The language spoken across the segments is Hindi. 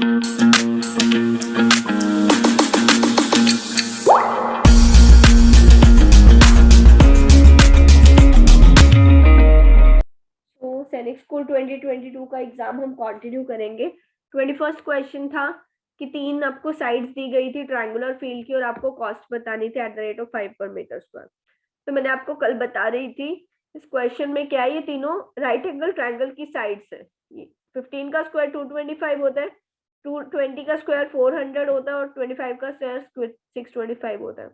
सैनिक स्कूल 2022 का एग्जाम हम कंटिन्यू करेंगे। 21st क्वेश्चन था कि 3 आपको साइड्स दी गई थी ट्रायंगुलर फील्ड की और आपको कॉस्ट बतानी थी एट द रेट ऑफ 5 पर मीटर स्क्वायर। तो मैंने आपको कल बता रही थी इस क्वेश्चन में क्या है, ये तीनों राइट एंगल ट्रायंगल की साइड्स है। 15 का स्क्वायर 225 होता है, 220 का स्क्वायर 400 होता है और 25 का स्क्वायर 625 होता है।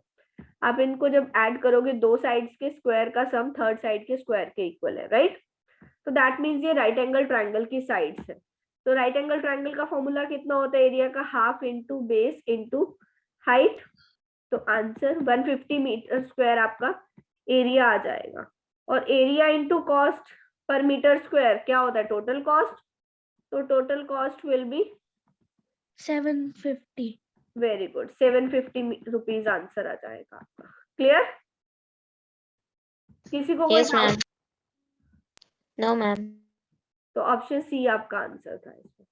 आप इनको जब ऐड करोगे दो साइड्स के स्क्वायर का सम थर्ड साइड के स्क्वायर के इक्वल है, राइट। तो दैट मीन्स ये राइट एंगल ट्रायंगल की साइड्स है। तो राइट एंगल ट्रायंगल का फॉर्मूला कितना होता है, एरिया का half into base into height. तो आंसर 150 मीटर स्क्वायर आपका एरिया आ जाएगा। और area into cost per metre square क्या होता है, टोटल कॉस्ट। तो total cost will be 750। Very good, 750 rupees answer आ जाएगा आपका। क्लियर? किसी को Yes, ma'am. No, ma'am. तो ऑप्शन सी आपका आंसर था इसमें।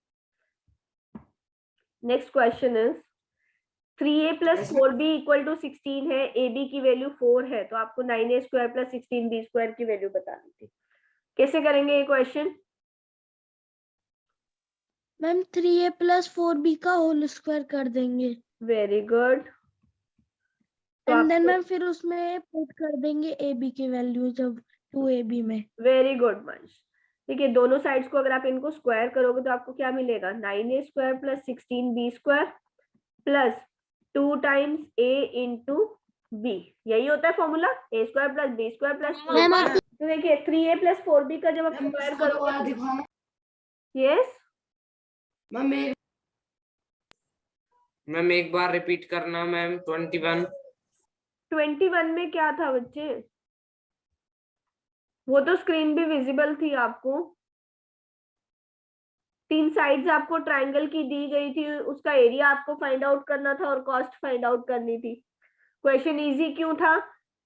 Next question is 3a plus 4b equal to 16 है, ab की वैल्यू 4 है, तो आपको 9a square plus 16b square की वैल्यू बतानी थी। कैसे करेंगे ये question? Ma'am 3a plus 4b का होल स्क्वायर कर देंगे very good. And then ma'am फिर उसमें पुट कर देंगे ab की वैल्यू जब 2ab में। Very good Mansh. देखिए दोनों साइड्स को अगर आप इनको स्क्वायर करोगे तो आपको क्या मिलेगा, 9a square plus 16b square plus 2 times a into b। यही होता है formula, a square plus b square plus 2। तो देखिए 3a प्लस 4b का जब आप स्क्वायर करोगे, यस मैम एक बार रिपीट करना मैम। 21 में क्या था बच्चे, वो तो स्क्रीन भी विजिबल थी आपको। 3 साइड्स आपको ट्रायंगल की दी गई थी, उसका एरिया आपको फाइंड आउट करना था और कॉस्ट फाइंड आउट करनी थी। क्वेश्चन इजी क्यों था,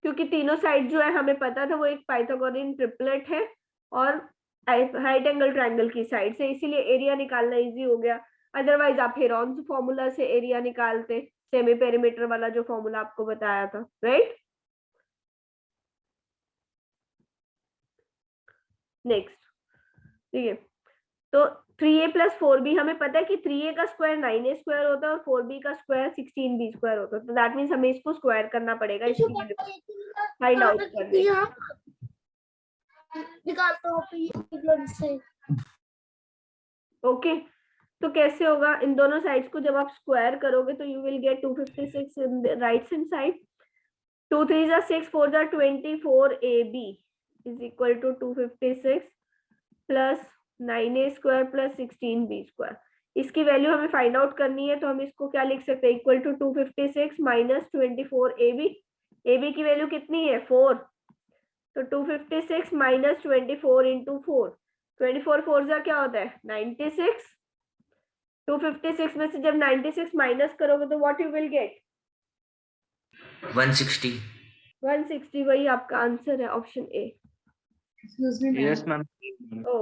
क्योंकि तीनों साइड जो है हमें पता था वो एक पाइथागोरियन ट्रिपलेट है और राइट एंगल ट्रायंगल की साइड से, इसीलिए एरिया निकालना इजी हो गया। अदरवाइज आप हेरॉन्स फॉर्मूला से एरिया निकालते, सेमी पेरीमीटर वाला जो फॉर्मूला आपको बताया था, राइट। नेक्स्ट, ठीक है, तो 3a प्लस 4b हमें पता है कि 3a का स्क्वायर 9a स्क्वायर होता है और 4b का स्क्वायर 16b स्क्वायर होता है। तो दैट मीन्स हमें इसको स्क्वायर करना पड़ेगा इसकी फाइंड आउट करने। ओके, तो कैसे होगा, इन दोनों साइड्स को जब आप स्क्वायर करोगे तो you will get 256 in right hand side. 2 3 are 6 4 are 24 ab is equal to 256 plus 9a square plus 16b square. इसकी वैल्यू हमें फाइंड आउट करनी है, तो हम इसको क्या लिख सकते हैं, इक्वल टू 256 माइनस 24 ab की वैल्यू कितनी है 4, तो 256 माइनस 24 इंटू 4, 24 4 जा क्या होता है 96। 256 में से जब 96 माइनस करोगे तो व्हाट यू विल गेट 160। 160, वही आपका आंसर है, option A. Yes ma'am. O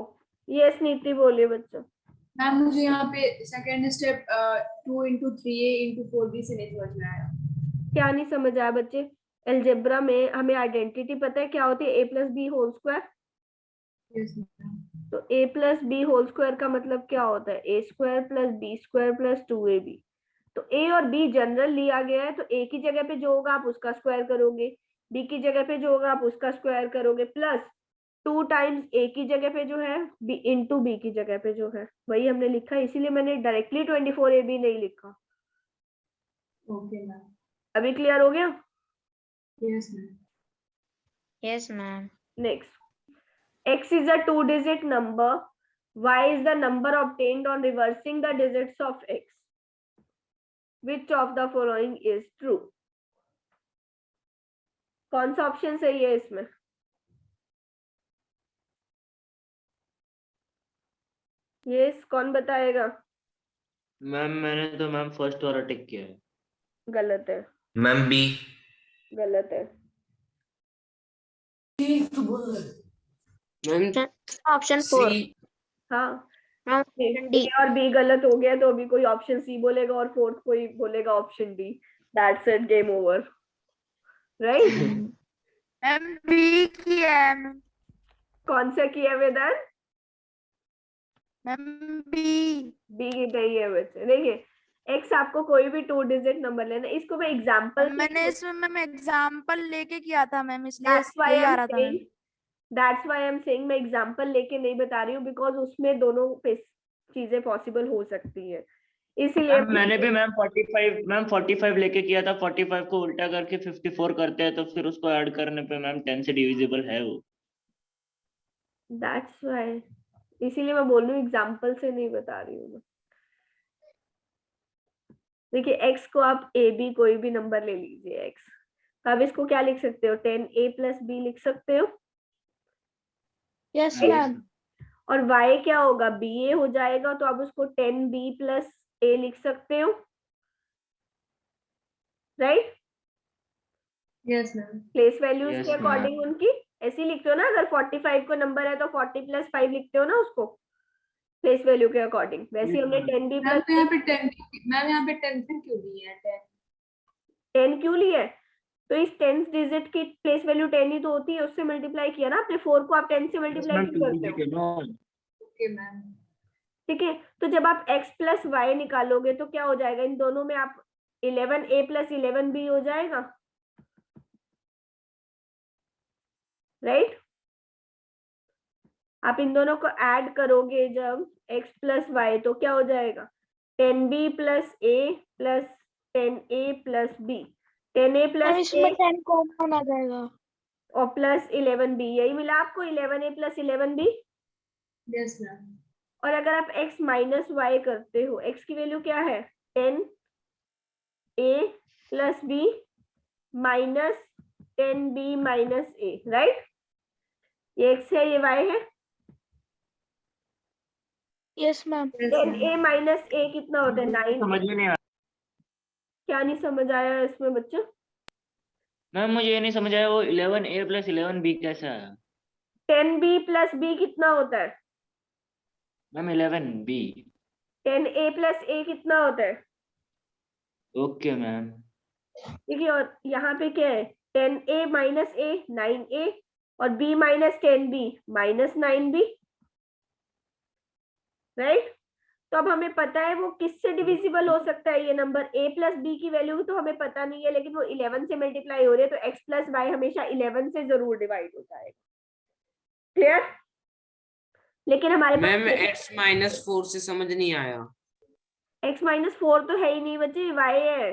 yes नीति बोलिए बच्चों। मैम मुझे यहाँ पे second step 2 into 3a into 4b से नहीं समझ में आया। क्या नहीं समझ आया बच्चे? अलजेब्रा में हमें आइडेंटिटी पता है क्या होती है, a plus B whole square. तो a plus B whole square का मतलब क्या होता है, a square plus B square plus 2ab। तो a और b जनरल लिया गया है, तो a की जगह पे जो होगा आप उसका स्क्वायर करोगे, b की जगह पे जो होगा आप उसका स्क्वायर करोगे, प्लस 2 टाइम्स a की जगह पे जो है b इंटू b की जगह पे जो है वही हमने लिखा है, इसीलिए मैंने डायरेक्टली 24ab नहीं लिखा। Okay ma'am. अभी क्लियर हो गया? Yes ma'am. Yes, ma'am. Next, x is a 2-digit number, y is the number obtained on reversing the digits of x. Which of the following is true? कौन सा ऑप्शन सही है इसमें? यस, कौन बताएगा? मैम मैंने तो मैम फर्स्ट वाला टिक किया है। गलत है। Ma'am B. गलत है। Ma'am Option 4. हाँ, Ma'am, option D. ए और बी गलत हो गया तो अभी कोई ऑप्शन सी बोलेगा और फोर्थ कोई बोलेगा option D. That's it, game over. Right? Ma'am B किया है मैम. कौन सा किया वेदांत? Ma'am B. बी नहीं है बच्चे. देखिए एक्स आपको कोई भी 2 डिजिट नंबर लेना. इसको मैं एग्जांपल मैंने इसमें मैम एग्जाम्पल लेके किया था मैम, इसलिए दैट्स व्हाई यही आई आ एम रहा था ma'am. Saying, that's why I am saying मैं एग्जांपल लेके नहीं बता रही हूँ बिकॉज उसमें दोनों चीजें पॉसिबल हो सकती है. इसीलिए मैम मैंने भी मैम 45 लेके किया था. 45 को उल्टा करके 54 करते हैं तो फिर उसको ऐड करने पे मैम 10 से डिविजिबल है वो. दैट्स व्हाई, इसीलिए मैं बोल रही हूँ एग्जांपल से नहीं बता रही हूँ. देखिए एक्स को आप ए बी कोई भी नंबर ले लीजिए एक्स. तो आप इसको क्या लिख सकते हो? 10a + b लिख सकते हो. Yes ma'am. और y क्या होगा? ba हो जाएगा तो आप उसको 10b + a लिख सकते हो. Right? Yes, ma'am. Place values Yes, के अकॉर्डिंग ma'am. उनकी ऐसे ही लिखते हो ना. अगर 45 को नंबर है तो 40 + 5 लिखते हो ना उसको प्लेस वैल्यू के अकॉर्डिंग. वैसे ही हमने 10b मैम + यहाँ पे 10, मैम यहाँ पे 10 क्यों दी है? 10. 10 क्यों लिया है? तो इस 10 डिजिट की प्लेस वैल्यू 10 ही तो होती है. उससे मल्टीप्लाई किया ना आपने. 4 को आप 10 से Yes, मल्टीप्लाई ma'am, क्यों 2 करते हो? digit, no. Okay, ma'am. ठीक है. तो जब आप x + y निकालोगे तो क्या हो जाएगा? इन दोनों में आप 11a + 11b हो जाएगा. राइट? आप इन दोनों को ऐड करोगे जब x + y तो क्या हो जाएगा? 10b + a + 10a + b. 10a ma'am + इसमें a 10 कॉमन आ जाएगा. और प्लस 11b. यही मिला आपको 11a + 11b. Yes, ma'am. और अगर आप x - y करते हो, x की वैल्यू क्या है? 10a + b - 10b - a. Right? ये x है, ये y है. Yes ma'am. Yes, ma'am. 10a - a कितना होता है? 9. समझ में नहीं आया क्या नहीं समझ आया इसमें बच्चों? मैम. मुझे ये नहीं समझ आया वो 11a + 11b कैसा है 10b + b कितना होता है? मैम. 11b. 10a + a कितना होता है? Okay ma'am. देखिए और यहाँ पे क्या है? 10a - a 9a और b - 10b - 9b. राइट? तो अब हमें पता है वो किससे डिविजिबल हो सकता है ये नंबर. a + b की वैल्यू तो हमें पता नहीं है लेकिन वो 11 से मल्टीप्लाई हो रही है तो x + y हमेशा 11 से जरूर डिवाइड हो जाएगा. क्लियर? लेकिन हमारे मैम पास x - 4 से समझ नहीं आया. x - 4 तो है ही नहीं बच्चे, y है.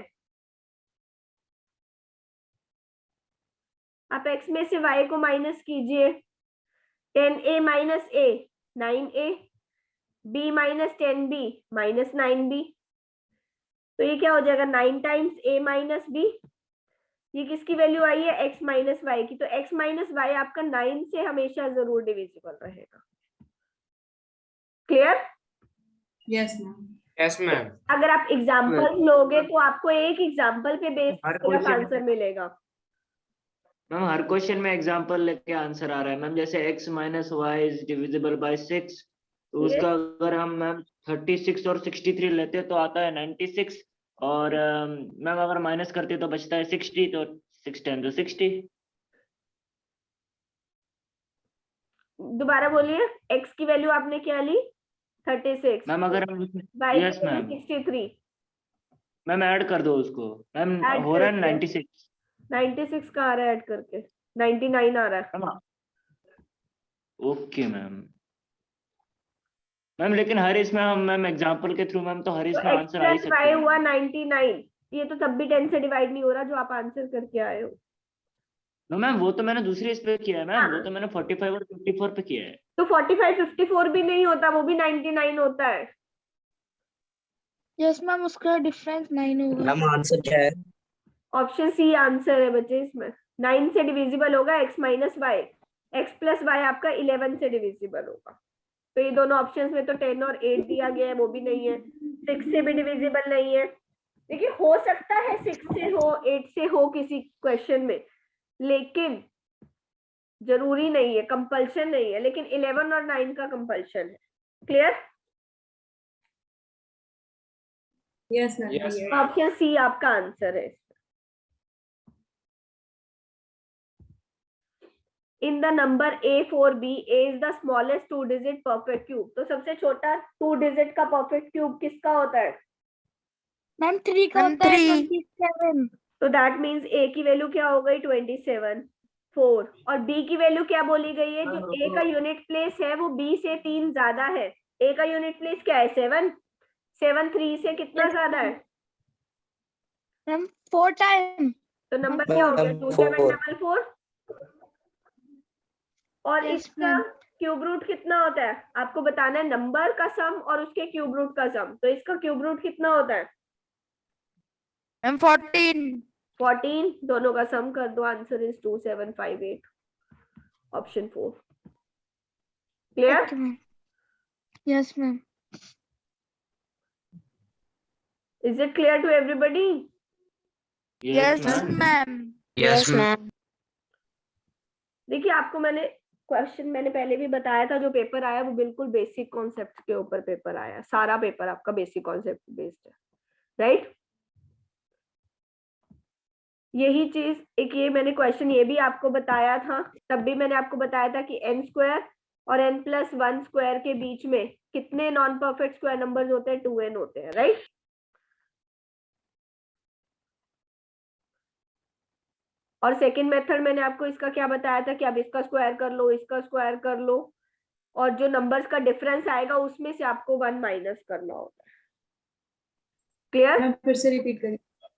आप x में से y को माइनस कीजिए. 10a - a 9a, b - 10b - 9b. तो ये क्या हो जाएगा? 9 टाइम्स a - b. ये किसकी वैल्यू आई है? x - y की. तो x - y आपका 9 से हमेशा जरूर डिविजिबल रहेगा. Clear? Yes, ma'am. Yes, ma'am. अगर आप एग्जांपल लोगे तो आपको एक एग्जांपल पे बेस हर सिर्फ क्वेश्चन आंसर मिलेगा. मैम हर क्वेश्चन में एग्जांपल लेके आंसर आ रहा है मैम. जैसे x - y is divisible by 6 तो उसका अगर हम मैम 36 और 63 लेते तो आता है 96. और मैम अगर माइनस करते तो बचता है 60. तो 6 10 तो 60. दोबारा बोलिए. x की वैल्यू आपने क्या ली? 36 मैम अगर हम by yes ma'am 63. Ma'am add कर दो उसको मैम. Add हो रहा है करके. 96 96 का आ रहा है ऐड करके. 99 आ रहा है. मैम. Okay ma'am. मैम लेकिन हर इसमें हम मैम एग्जांपल के थ्रू मैम तो हर तो इसमें x आंसर आ ही + सकता y है. हुआ 99. ये तो तब भी 10 से डिवाइड नहीं हो रहा जो आप आंसर करके आए हो. नो मैम वो तो मैंने दूसरे इस पे किया है मैम. हाँ. वो तो मैंने 45 और 54 पे किया है. तो 45 54 भी नहीं होता, वो भी 99 होता है. यस मैम उसका डिफरेंस 9 होगा. मैम आंसर क्या है? ऑप्शन सी आंसर है बच्चे इसमें. 9 से डिविजिबल होगा x - y. x + y आपका 11 से डिविजिबल होगा. तो ये दोनों ऑप्शंस में तो 10 और 8 दिया गया है, वो भी नहीं है. 6 से भी डिविजिबल नहीं है. देखिए हो सकता है 6 से हो, 8 से हो किसी क्वेश्चन में, लेकिन जरूरी नहीं है, कंपल्शन नहीं है. लेकिन 11 और 9 का कंपल्शन है. Clear? Yes, ma'am. Yes. Yes. Option C आपका आंसर है। In the number A4B, A is the smallest 2-digit perfect cube। तो सबसे छोटा 2 डिजिट का परफेक्ट क्यूब किसका होता है? मैम 3 का मैम होता है 3। 27। तो दैट मीन्स A की वैल्यू क्या हो गई 27, 4, और B की वैल्यू क्या बोली गई है? जो A का यूनिट प्लेस है वो B से 3 ज्यादा है। A का यूनिट प्लेस क्या है 7, 7 3 से कितना ज्यादा है? Ma'am 4 time. तो नंबर क्या हो गया 2744। और Yes, इसका ma'am. क्यूब रूट कितना होता है? आपको बताना है नंबर का सम और उसके क्यूब रूट का सम। तो इसका क्यूब रूट कितना होता है? मैम 14। 14, दोनों का सम कर दो, answer is 2758, option 4। Clear? Okay, ma'am. Yes, ma'am. Is it clear to everybody? Yes ma'am. Ma'am. Yes, ma'am. देखिए आपको मैंने क्वेश्चन मैंने पहले भी बताया था, जो पेपर आया वो बिल्कुल बेसिक कॉन्सेप्ट के ऊपर पेपर आया। सारा पेपर आपका बेसिक कॉन्सेप्ट बेस्ड है, राइट? यही चीज एक ये मैंने क्वेश्चन ये भी आपको बताया था, तब भी मैंने आपको बताया था कि n स्क्वायर और n+1 स्क्वायर के बीच में कितने नॉन परफेक्ट स्क्वायर नंबर्स होते हैं? 2n होते हैं, राइट? और सेकंड मेथड मैंने आपको इसका क्या बताया था कि आप इसका स्क्वायर कर लो, इसका स्क्वायर कर लो, और जो नंबर्स का डिफरेंस आएगा उसमें से आपको 1 माइनस करना होता है। क्लियर? मैम फिर से रिपीट करिए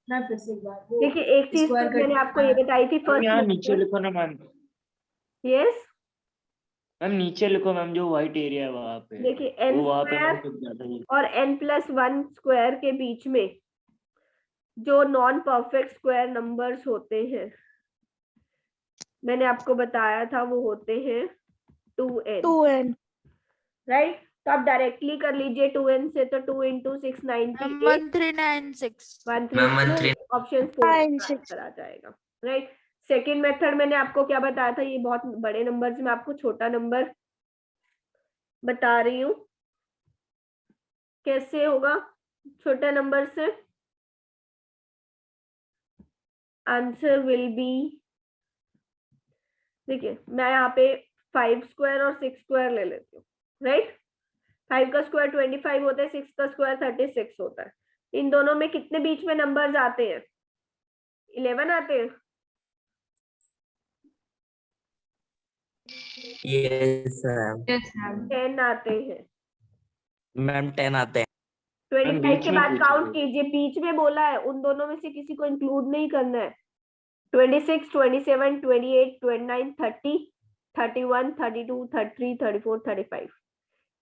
मैम, फिर से एक बार वो देखिए एक चीज स्क्वायर तो मैंने आपको ये बताई थी मैम यहाँ नीचे फर्स्ट। लिखो ना मैम। यस, मैम नीचे लिखो मैम, जो व्हाइट एरिया है वहाँ पे। देखिए n वो वहाँ पे स्क्वायर मैम कुछ ज्यादा ही। और n+1 स्क्वायर के बीच में जो नॉन परफेक्ट स्क्वायर नंबर्स होते हैं, मैंने आपको बताया था वो होते हैं 2n, 2n. राइट? तो आप डायरेक्टली कर लीजिए 2n से, तो 2 × 698, 1396। 132, ऑप्शन 4 96. आंसर आ जाएगा, राइट? सेकेंड मेथड मैंने आपको क्या बताया था? ये बहुत बड़े नंबर, मैं आपको छोटा नंबर बता रही हूँ कैसे होगा छोटा नंबर से। आंसर विल बी, देखिए मैं यहाँ पे 5 स्क्वायर और 6 स्क्वायर ले लेती हूँ, राइट? 5 का स्क्वायर 25 होता है, 6 का स्क्वायर 36 होता है। इन दोनों में कितने बीच में नंबर्स आते हैं? 11 आते हैं। Yes ma'am. 10 आते हैं। मैम 10 आते हैं। 25 बीच के में बाद पूछ काउंट रहे हो। कीजिए, बीच में बोला है, उन दोनों में से किसी को इंक्लूड नहीं करना है। 26, 27, 28, 29, 30, 31, 32, 33, 34, 35,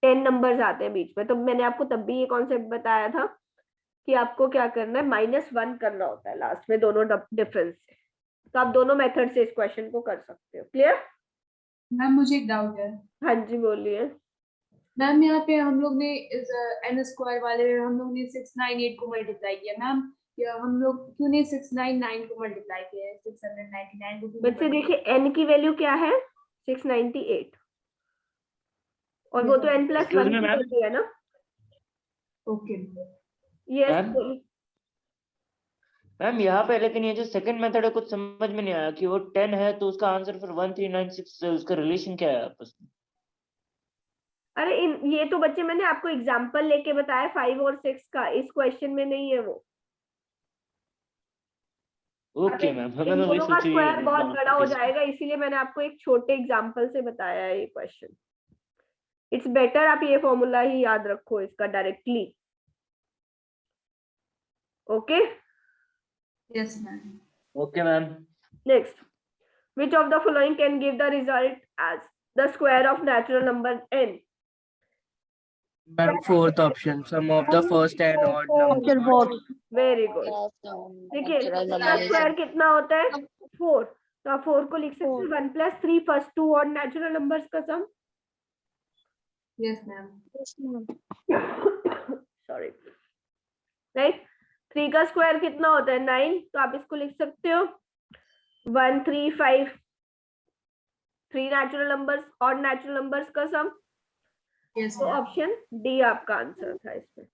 10 नंबर्स आते हैं बीच में। तो मैंने आपको तब भी ये कॉन्सेप्ट बताया था कि आपको क्या करना है, -1 करना होता है लास्ट में दोनों डिफरेंस से। तो आप दोनों मेथड से इस क्वेश्चन को कर सकते हो। क्लियर? मैम मुझे एक डाउट है हाँ जी बोलिए। मैम, यहाँ पे हम लोग ने इस n स्क्वायर वाले हम लोग ने 698 को मल्टीप्लाई किया मैम, या हम लोग क्यों नहीं 699 को मल्टीप्लाई किया है? 699 को क्यों नहीं बच्चे multiply देखिए n की वैल्यू क्या है 698, और वो तो n+1 Excuse me, की ma'am? वैल्यू है ना। Okay yes Ma'am? मैम यहाँ पे लेकिन ये जो सेकंड मेथड है कुछ समझ में नहीं आया कि वो 10 है तो उसका आंसर फिर 1396 से उसका रिलेशन क्या है आपस में? अरे ये तो बच्चे मैंने आपको एग्जांपल लेके बताया 5 और 6 का, इस क्वेश्चन में नहीं है वो। ओके मैम, हमें इन मैं वही दोनों का सोच रही स्क्वायर बहुत बड़ा हो हूँ। जाएगा, इसीलिए मैंने आपको एक छोटे एग्जांपल से बताया है ये क्वेश्चन। इट्स बेटर आप ये फॉर्मूला ही याद रखो इसका directly. Okay, yes ma'am. Okay ma'am. Next, which of the following can give the result as the square of natural number n? Ma'am fourth option, sum of the first and odd number. Very good. देखिए इसका स्क्वायर कितना होता है 4, तो आप 4 को लिख सकते हैं 1+3 फर्स्ट 2 और नेचुरल नंबर्स का sum. Yes ma'am. Sorry, right? 3 का स्क्वायर कितना होता है 9, तो आप इसको लिख सकते हो 1 3 5, 3 नेचुरल नंबर्स और नेचुरल नंबर्स का सम। यस तो मैम। ऑप्शन डी आपका आंसर था इसमें।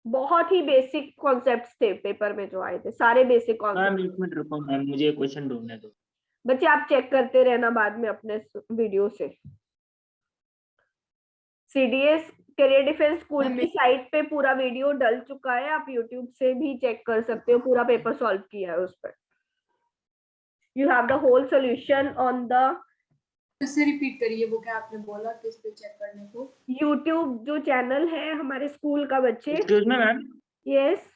बहुत ही बेसिक कॉन्सेप्ट्स थे पेपर में जो आए थे, सारे बेसिक मैम कॉन्सेप्ट। 1 मिनट रुको मैम, मुझे क्वेश्चन ढूंढने दो। बच्चे आप चेक करते रहना बाद में अपने वीडियो से। सीडीएस करियर डिफेंस स्कूल की साइट पे पूरा वीडियो डल चुका है, आप यूट्यूब से भी चेक कर सकते हो, पूरा पेपर सॉल्व किया है उस पर। You have the whole solution on the, इससे रिपीट करिए वो क्या आपने बोला, किस पे चेक करने को? यूट्यूब जो चैनल है हमारे स्कूल का बच्चे। Excuse me ma'am, yes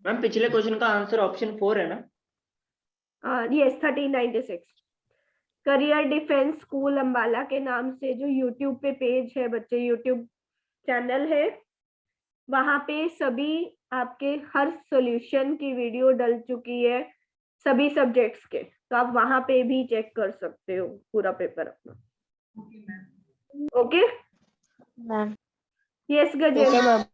ma'am पिछले क्वेश्चन का आंसर ऑप्शन 4 है ना? Yes 1396 career defence school Ambala के नाम से जो यूट्यूब पे पेज है बच्चे, यूट्यूब चैनल है, वहां पे सभी आपके हर सॉल्यूशन की वीडियो डल चुकी है सभी सब्जेक्ट्स के, तो आप वहां पे भी चेक कर सकते हो पूरा पेपर अपना। Okay ma'am yes Gajendra.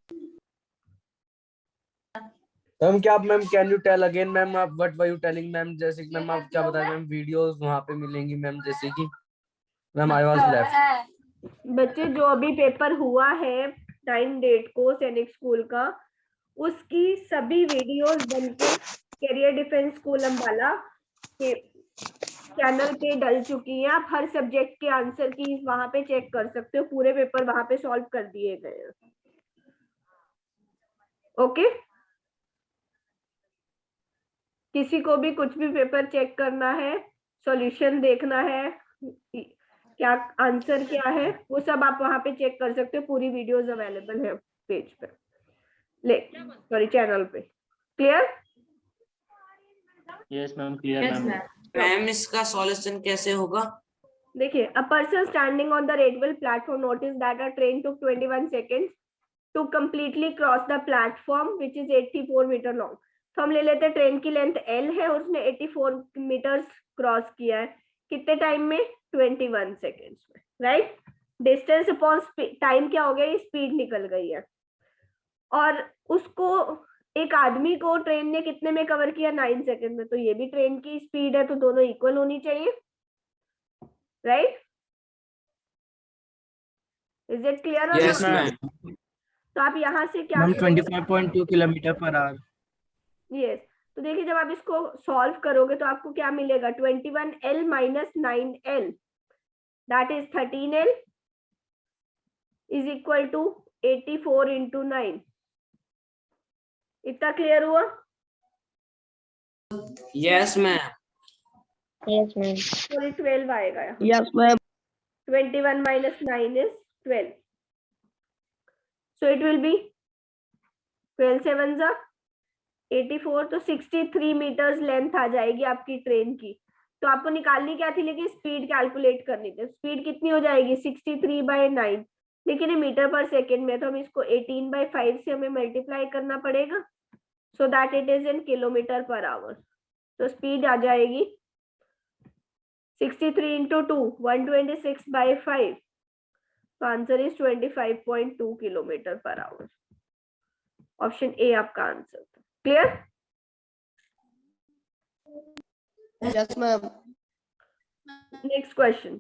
Ma'am क्या ma'am can you tell again ma'am आप what were you telling ma'am? जैसे कि मैम आप क्या बता रहे मैम, वीडियोस वहां पे मिलेंगी मैम, जैसे कि मैम आई वाज लेफ्ट। बच्चे जो अभी पेपर हुआ है 9 डेट को सैनिक स्कूल का, उसकी सभी वीडियोस बनके करियर डिफेंस स्कूल अंबाला के चैनल पे डल चुकी है। आप हर सब्जेक्ट के आंसर की वहां पे चेक कर सकते हो, पूरे पेपर वहां पे सॉल्व कर दिए गए हैं। ओके किसी को भी कुछ भी पेपर चेक करना है, सॉल्यूशन देखना है, क्या आंसर क्या है, वो सब आप वहां पे चेक कर सकते हो, पूरी वीडियोस अवेलेबल है पेज पे, ले सॉरी चैनल पे। Clear? Yes ma'am clear ma'am. Ma'am इसका सॉल्यूशन कैसे होगा? देखिए, a person standing on the railway platform noticed that a train took 21 seconds to completely cross the platform which is 84 metre long. तो हम ले लेते हैं ट्रेन की लेंथ L है और उसने 84 मीटर्स क्रॉस किया है, कितने टाइम में? 21 सेकेंड्स में, राइट? डिस्टेंस अपॉन टाइम क्या हो गया? स्पीड निकल गई है। और उसको एक आदमी को ट्रेन ने कितने में कवर किया? 9 सेकेंड में। तो ये भी ट्रेन की स्पीड है, तो दोनों इक्वल होनी चाहिए, right? Is it clear? Yes ma'am. तो आप यहाँ से क्या मैम करोगे? 25.2 किलोमीटर पर आवर। यस तो देखिए, जब आप इसको सॉल्व करोगे तो आपको क्या मिलेगा? 21L minus 9L that is 13L is equal to 84 into 9। इतना क्लियर हुआ? Yes ma'am. Yes ma'am. Sorry 12 आएगा यहाँ। Yes ma'am. 21 minus 9 is 12. So it will be 12 sevens are 84, तो 63 मीटर्स लेंथ आ जाएगी आपकी ट्रेन की। तो आपको निकालनी क्या थी? लेकिन स्पीड कैलकुलेट करनी थी। स्पीड कितनी हो जाएगी? 63/9, लेकिन ये मीटर पर सेकेंड में, तो हम इसको 18/5 से हमें मल्टीप्लाई करना पड़ेगा, so that it is in kilometre per hour. तो स्पीड आ जाएगी 63 into 2 126/5, तो answer is 25.2 kilometre per hour. Option A आपका आंसर था। Clear? Yes ma'am. Next question,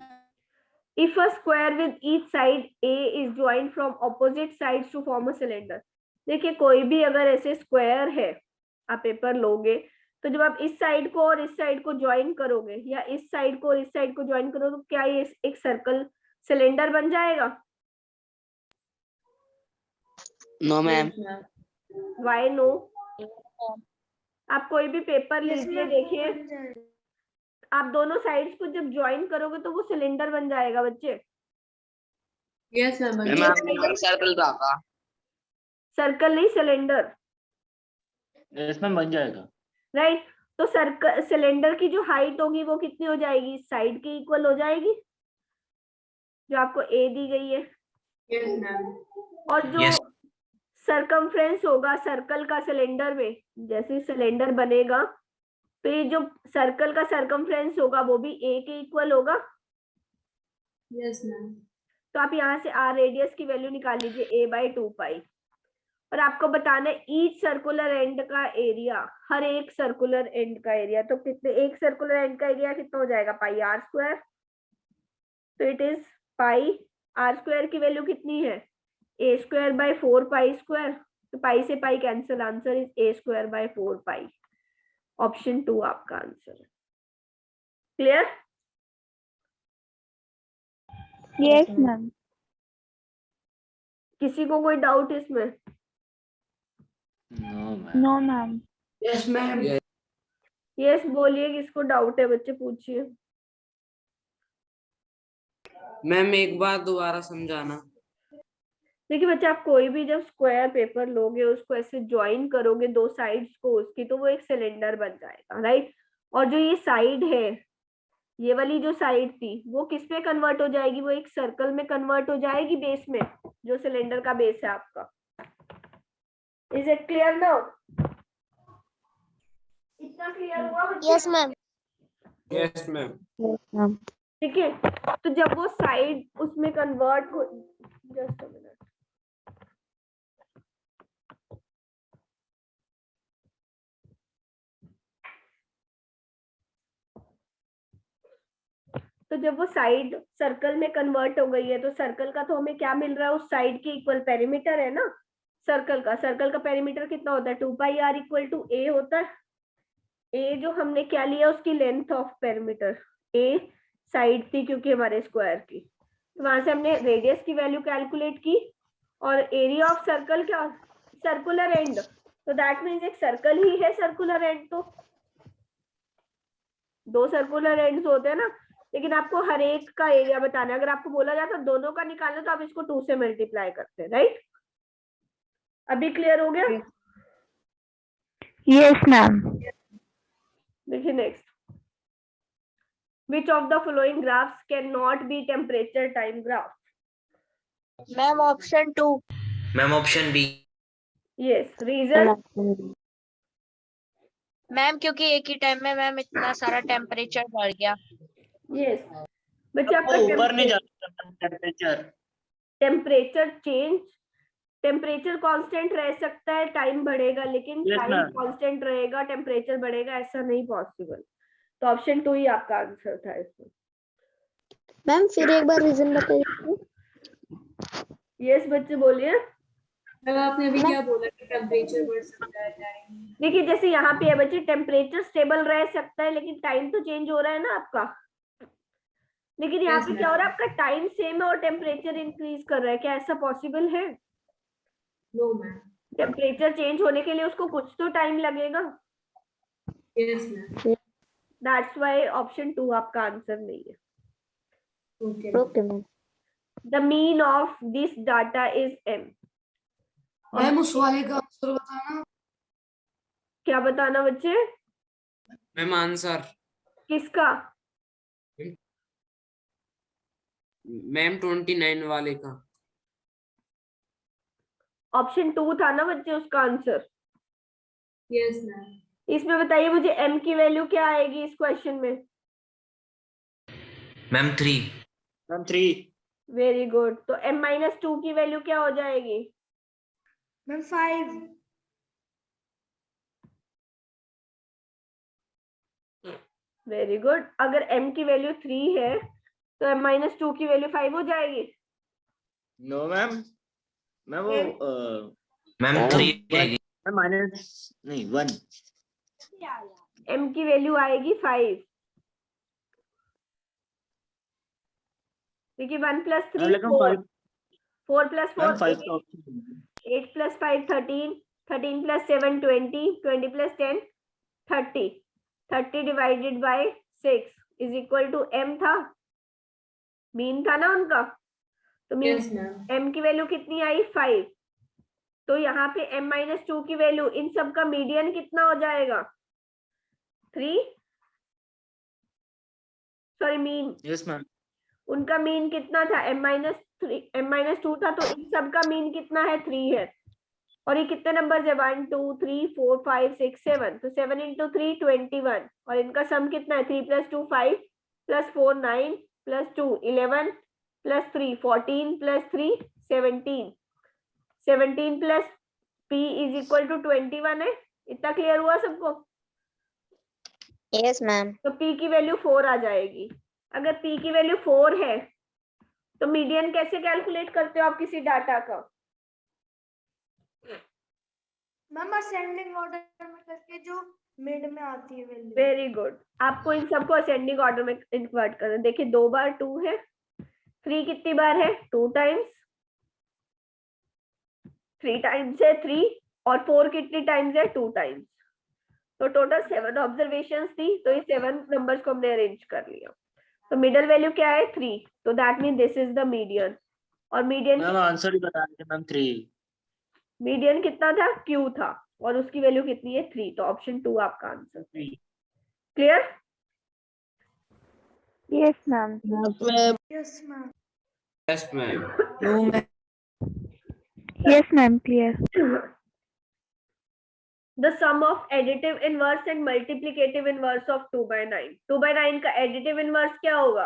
if a square with each side A is joint from opposite sides to form a cylinder. देखिए, कोई भी अगर ऐसे स्क्वायर है, आप पेपर लोगे, तो जब आप इस साइड को और इस साइड को ज्वाइन करोगे, या इस साइड को और इस साइड को ज्वाइन करोगे, तो क्या ये एक सर्कल सिलेंडर बन जाएगा? No ma'am. Why no? आप कोई भी पेपर लीजिए, देखिए, आप दोनों साइड्स को जब ज्वाइन करोगे तो वो सिलेंडर बन जाएगा बच्चे। Yes ma'am. सर्कल का सर्कल नहीं, सिलेंडर। यस मैम बन जाएगा। राइट तो सर्कल सिलेंडर की जो हाइट होगी वो कितनी हो जाएगी? साइड की इक्वल हो जाएगी, जो आपको ए दी गई है। Yes ma'am. और जो सरकमफ्रेंस होगा सर्कल का सिलेंडर में, जैसे सिलेंडर बनेगा तो ये जो सर्कल का सरकमफ्रेंस होगा वो भी ए के इक्वल होगा। Yes ma'am. तो आप यहाँ से आर रेडियस की वैल्यू निकाल लीजिए, a/2π, और आपको बताना है ईच सर्कुलर एंड का एरिया, हर एक सर्कुलर एंड का एरिया। तो कितने, एक सर्कुलर एंड का एरिया कितना हो जाएगा? πr²। तो इट इज πr² की वैल्यू कितनी है? a² / 4π²। तो पाई से pi cancel, answer is a square by 4 pi. Option 2 आपका आंसर है। क्लियर? Yes ma'am. किसी को कोई डाउट इसमें? No ma'am. Yes ma'am. Yes बोलिए, किसको डाउट है बच्चे पूछिए। मैम एक बार दोबारा समझाना। देखिए बच्चे, आप कोई भी जब स्क्वायर पेपर लोगे, उसको ऐसे ज्वाइन करोगे दो साइड्स को उसकी, तो वो एक सिलेंडर बन जाएगा, राइट। और जो ये साइड है, ये वाली जो साइड थी, वो किस में कन्वर्ट हो जाएगी? वो एक सर्कल में कन्वर्ट हो जाएगी बेस में, जो सिलेंडर का बेस है आपका। Is it clear now? इतना क्लियर हुआ बच्चे? Yes ma'am. Yes ma'am. ठीक है, तो जब वो साइड उसमें कन्वर्ट हो, जस्ट अ मिनट, तो जब वो साइड सर्कल में कन्वर्ट हो गई है, तो सर्कल का तो हमें क्या मिल रहा है? उस साइड के इक्वल पेरीमीटर है ना सर्कल का पेरीमीटर कितना होता है? 2 पाई r इक्वल टू a होता है। a जो हमने क्या लिया, उसकी length of perimeter, a side थी क्योंकि हमारे स्क्वायर की, तो वहां से हमने रेडियस की वैल्यू कैलकुलेट की, और एरिया ऑफ सर्कल क्या? सर्कुलर एंड, तो दैट मीन्स एक सर्कल ही है सर्कुलर एंड। तो दो सर्कुलर एंड्स होते हैं ना, लेकिन आपको हर एक का एरिया बताना है। अगर आपको बोला जाता दोनों का निकालना, तो आप इसको 2 से मल्टीप्लाई करते हैं, राइट। अभी क्लियर हो गया? Yes ma'am. देखिए next, which of the following graphs can not be temperature time graph? Ma'am option 2। Ma'am option B. Yes, reason? Ma'am क्योंकि एक ही टाइम में मैम इतना सारा टेम्परेचर बढ़ गया। यस बच्चे, वो ऊपर नहीं जाता temperature. Temperature change, temperature constant रह सकता है, टाइम बढ़ेगा, लेकिन Yes, टाइम ma'am. कांस्टेंट रहेगा, टेम्परेचर बढ़ेगा, ऐसा नहीं पॉसिबल। तो ऑप्शन 2 ही आपका आंसर था इसमें। मैम फिर एक बार रीजन बताइए। यस बच्चे बोलिए। मैम आपने अभी क्या बोला कि टेम्परेचर बढ़ सकता है, टाइम? देखिए जैसे यहाँ पे है बच्चे, टेम्परेचर स्टेबल रह सकता है, लेकिन टाइम तो चेंज हो रहा है ना आपका। लेकिन यहाँ Yes, पे क्या हो रहा है, ma'am. आपका टाइम सेम है और टेम्परेचर इंक्रीज कर रहा है, क्या ऐसा पॉसिबल है? No ma'am. टेम्परेचर चेंज होने के लिए उसको कुछ तो टाइम लगेगा। Yes ma'am. That's why option 2 आपका आंसर नहीं है। Okay okay ma'am. The mean of this data is m। Ma'am उस वाले का आंसर बताना। क्या बताना बच्चे? Ma'am answer. किसका? मैम 29 वाले का। ऑप्शन 2 था ना बच्चे उसका आंसर। Yes ma'am. इसमें बताइए मुझे m की वैल्यू क्या आएगी इस क्वेश्चन में? मैम 3। मैम 3। Very good. तो m-2 की वैल्यू क्या हो जाएगी? मैम 5। Very good. अगर m की वैल्यू 3 है, तो m-2 की वैल्यू 5 हो जाएगी। No ma'am. मैम वो मैम 3 आएगी। मैम माइनस नहीं 1। m की वैल्यू आएगी 5। देखिए 1 + 3 4, 4 + 4 5 8 + 5 13, 13 + 7 20, 20 + 10 30, 30 divided by 6 is equal to m था, मीन था ना उनका। तो मीन यस मैम। m की वैल्यू कितनी आई? 5। तो यहाँ पे m-2 की वैल्यू, इन सब का मीडियन कितना हो जाएगा? 3, सॉरी मीन। Yes ma'am. उनका मीन कितना था? m-2 था, तो इन सब का मीन कितना है? 3 है। और ये कितने नंबर है? 1 2 3 4 5 6 7, तो 7 × 3 21, और इनका सम कितना है? 3 + 2 5 + 4 9 + 2 11 + 3 14 + 3 17, 17 + p = 21 है। इतना क्लियर हुआ सबको? Yes ma'am. तो p की वैल्यू 4 आ जाएगी। अगर p की वैल्यू 4 है, तो मीडियन कैसे कैलकुलेट करते हो आप किसी डाटा का? मैम असेंडिंग ऑर्डर में करके जो मिड में आती है वैल्यू। वेरी गुड, आपको इन सबको असेंडिंग ऑर्डर में इन्वर्ट करना है। देखिए 2 बार 2 है, 3 कितनी बार है 2 टाइम्स, 3 टाइम्स है 3, और 4 कितनी टाइम्स है 2 टाइम्स। तो टोटल 7 ऑब्जर्वेशंस थी, तो ये 7 नंबर्स को हमने अरेंज कर लिया। तो मिडल वैल्यू क्या है 3, तो that mean this is the median. और मीडियन मैम आंसर ही बता रहे थे मैम 3। मीडियन कितना था क्यू था, और उसकी वैल्यू कितनी है 3, तो ऑप्शन 2 आपका answer. Clear? Yes ma'am. Yes ma'am. Yes ma'am. Yes ma'am clear. The sum of additive inverse and multiplicative inverse of 2/9. 2/9 का additive inverse क्या होगा?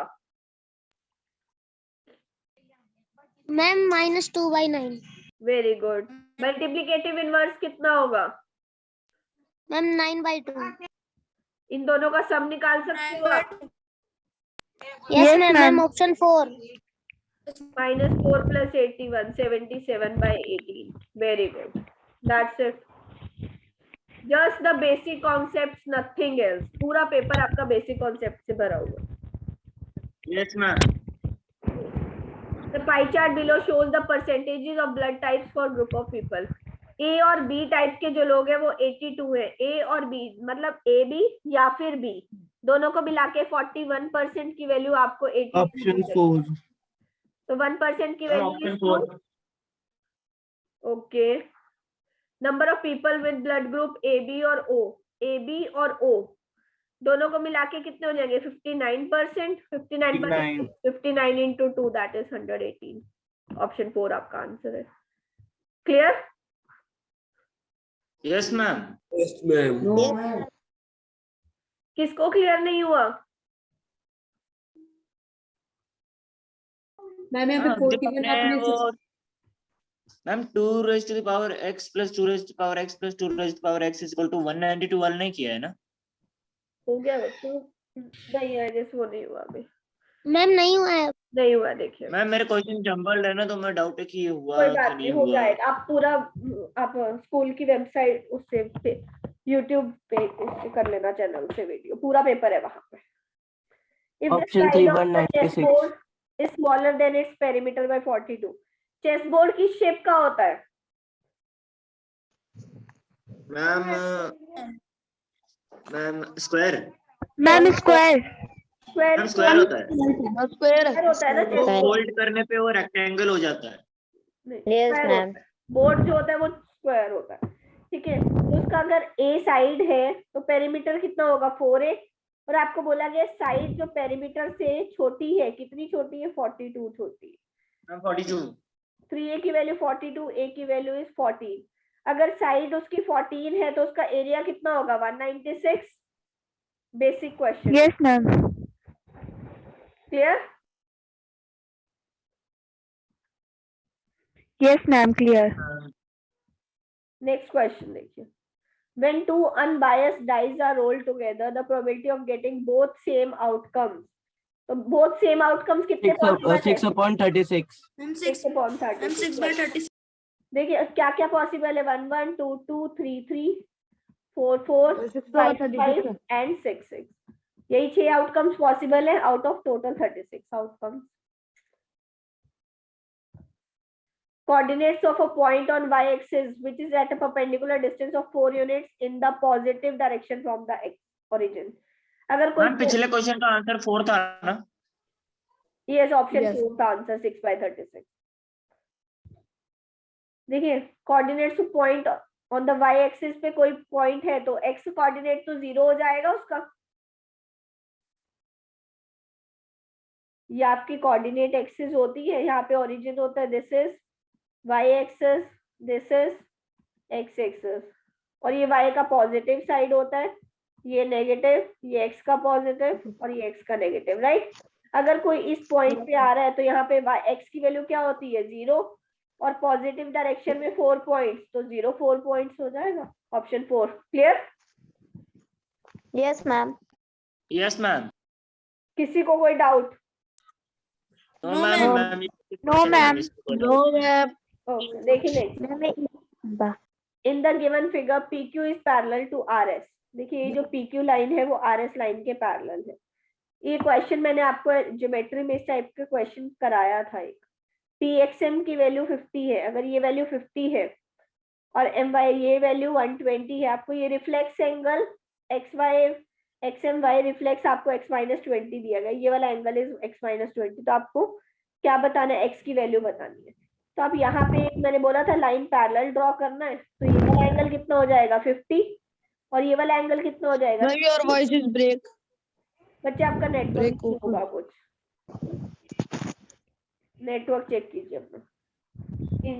Ma'am -2/9। Very good. Multiplicative inverse कितना होगा? मैम 9/2। इन दोनों का सम निकाल सकते हो आप? Yes ma'am. Ma'am option 4। -4 + 81, 77/18. Very good. That's it. Just the basic concepts, nothing else. पूरा पेपर आपका बेसिक कॉन्सेप्ट से भरा हुआ। Yes ma'am. The pie chart below shows the percentages of blood types for group of people. A और B टाइप के जो लोग हैं वो 82 है। A और B मतलब A B या फिर B दोनों को मिला के 41% की वैल्यू आपको 82 ऑप्शन 4। तो 1% की option value 4। Okay. Number of people with blood group AB और O, AB और O दोनों को मिला के कितने हो जाएंगे 59%। 59 into 2 that is 118। ऑप्शन 4 आपका आंसर है। Clear? Yes ma'am. Yes ma'am. किसको क्लियर नहीं हुआ? मैम यहाँ पे 41 आपने ma'am 2 raised to the power x plus 2 raised to the power x plus 2 raised to the power x is equal to 192 वाला नहीं किया है ना? हो गया बच्चों? नहीं है, जैसे वो नहीं हुआ अभी। मैम नहीं हुआ है। नहीं हुआ, देखिए मैम मेरे क्वेश्चन जंबल्ड है ना, तो मैं डाउट है कि ये हुआ कोई कि बात नहीं नहीं, हो हुआ। जाएगा। आप पूरा आप स्कूल की वेबसाइट उससे यूट्यूब पे उससे कर लेना, चैनल से वीडियो, पूरा पेपर है वहां पे। If the Option size 3, of the 196. chessboard is smaller than its perimeter by 42, chessboard की शेप का होता है ma'am square. Ma'am square. Square ma'am square होता है। स्क्वायर होता है ना वो चेसबोर्ड। फोल्ड करने पे वो रेक्टेंगल हो जाता है। Yes ma'am. बोर्ड जो होता है वो स्क्वायर होता है, ठीक है। तो उसका अगर ए साइड है तो पेरीमीटर कितना होगा 4a, और आपको बोला गया साइड जो पेरीमीटर से छोटी है, कितनी छोटी है 42 छोटी है। मैम 42। 3a की वैल्यू 42, a की वैल्यू इज 14। अगर साइड उसकी 14 है तो उसका एरिया कितना होगा 196। Basic question. Yes ma'am. Clear? Yes ma'am clear. Next question देखिए। When two unbiased dice are rolled together, the probability of getting both same outcomes. तो both same outcomes कितने possible है? 6/36। मैम 6/36। देखिए क्या क्या पॉसिबल है 1 1 2 2 3 3 4 4 5 5 एंड 6 6। यही 6 आउटकम्स पॉसिबल है out of total 36 outcomes. Coordinates of a point on y-axis which is at a perpendicular distance of 4 units in the positive direction from the origin. अगर कोई मैम पिछले क्वेश्चन का आंसर 4 था ना? Yes, option 4 था आंसर 6/36। देखिए coordinates point on the Y axis पे कोई पॉइंट है तो एक्स कोऑर्डिनेट तो 0 हो जाएगा उसका। ये आपकी कोऑर्डिनेट एक्सिस होती है, यहाँ पे ओरिजिन होता है, this is Y axis, this is X axis, और ये वाई का पॉजिटिव साइड होता है, ये नेगेटिव, ये एक्स का पॉजिटिव और ये एक्स का नेगेटिव, राइट। अगर कोई इस पॉइंट पे आ रहा है तो यहाँ पे एक्स की वैल्यू क्या होती है 0, और पॉजिटिव डायरेक्शन में 4 पॉइंट्स, तो 0 4 पॉइंट्स हो जाएगा। Option 4 clear? Yes ma'am. Yes ma'am. किसी को कोई डाउट? तो No, ma'am ma'am. Ma'am no ma'am. Okay देखिए next. In the given figure PQ is parallel to RS। देखिए ये जो PQ लाइन है वो RS लाइन के पैरेलल है। ये क्वेश्चन मैंने आपको ज्योमेट्री में इस टाइप के क्वेश्चन कराया था। एक PXM की वैल्यू 50 है, अगर ये वैल्यू 50 है और MY ये वैल्यू 120 है, आपको ये रिफ्लेक्स एंगल XMY रिफ्लेक्स आपको x-20 दिया गया, ये वाला एंगल इज x-20। तो आपको क्या बताना है, x की वैल्यू बतानी है। तो आप यहाँ पे मैंने बोला था लाइन पैरेलल ड्रॉ करना है, तो ये वाला एंगल कितना हो जाएगा 50 और ये वाला एंगल कितना हो जाएगा। Your voice is break. बच्चे आपका नेटवर्क होगा, कुछ नेटवर्क चेक कीजिए अपना।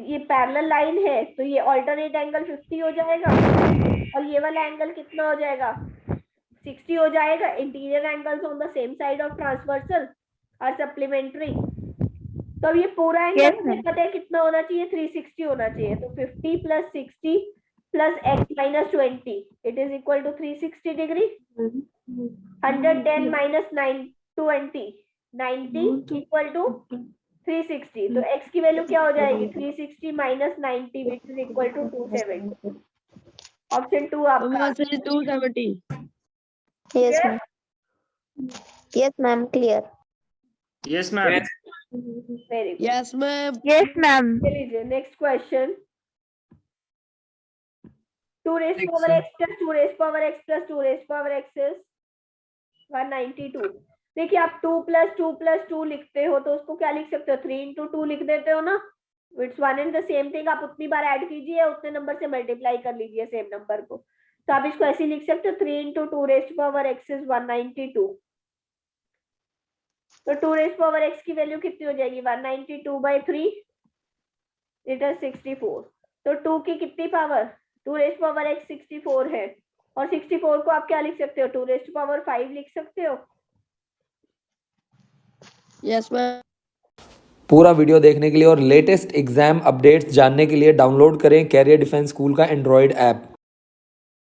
ये पैरेलल लाइन है तो ये अल्टरनेट एंगल 50 हो जाएगा और ये वाला एंगल कितना हो जाएगा 60 हो जाएगा। Interior angles on the same side of transversal और सप्लीमेंट्री। तो अब ये पूरा एंगल हमें पता है कितना होना चाहिए, 360 होना चाहिए। तो 50 plus 60 plus x-20 it is equal to 360 degree. 110 minus 920 90 equal to 360। तो x की वैल्यू क्या हो जाएगी 360 minus 90 which is equal to 270। Option 2 आपका 270। Yes, ma'am. Yes, ma'am. Clear. Yes ma'am. Very good. Yes ma'am. Yes ma'am. लीजिए next question. 2 raised to power x plus 2 raised to power x plus 2 raised to power x is 192। देखिए आप 2 plus 2 plus 2 लिखते हो तो उसको क्या लिख सकते हो 3 into 2 लिख देते हो ना। It's one and the same thing. आप उतनी बार ऐड कीजिए उतने नंबर से मल्टीप्लाई कर लीजिए सेम नंबर को। तो आप इसको ऐसे लिख सकते हो 3 into 2 raised to power x is 192। तो 2 raised to power x की वैल्यू कितनी हो जाएगी 192/3 इट इज 64। तो 2 की कितनी power 2 raised to power x 64 है और 64 को आप क्या लिख सकते हो 2 raised to power 5 लिख सकते हो। Yes ma'am. पूरा वीडियो देखने के लिए और लेटेस्ट एग्जाम अपडेट्स जानने के लिए डाउनलोड करें कैरियर डिफेंस स्कूल का एंड्रॉयड ऐप।